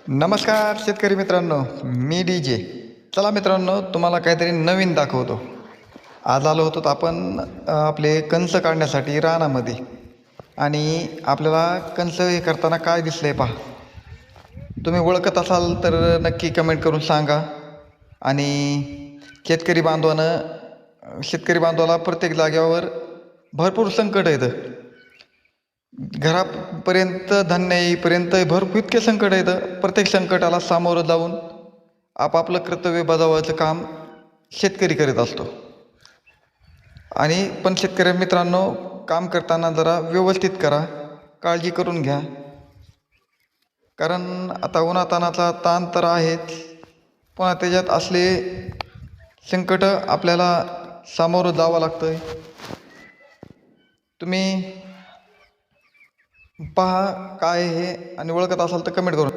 नमस्कार शेतकरी मित्रांनो, मी डी जे. चला मित्रांनो, तुम्हाला काहीतरी नवीन दाखवतो. आज आलो होतो आपण आपले कणसं काढण्यासाठी रानामध्ये. आणि आपल्याला कणसं हे करताना काय दिसलं आहे पहा. तुम्ही ओळखत असाल तर नक्की कमेंट करून सांगा. आणि शेतकरी बांधवाला प्रत्येक जागेवर भरपूर संकट येतं. घरापर्यंत धान्य येईपर्यंत भरपूर इतके संकट येतं. प्रत्येक संकटाला सामोरं जाऊन आपापलं कर्तव्य बजावायचं काम शेतकरी करीत असतो. आणि पण शेतकरी मित्रांनो, काम करताना जरा व्यवस्थित करा, काळजी करून घ्या. कारण आता उन्हातानाचा ताण तर आहेच, पुन्हा त्याच्यात असले संकट आपल्याला सामोरं जावं लागतं. तुम्ही पहा काय हे, आणि ओळखत असाल तर कमेंट करून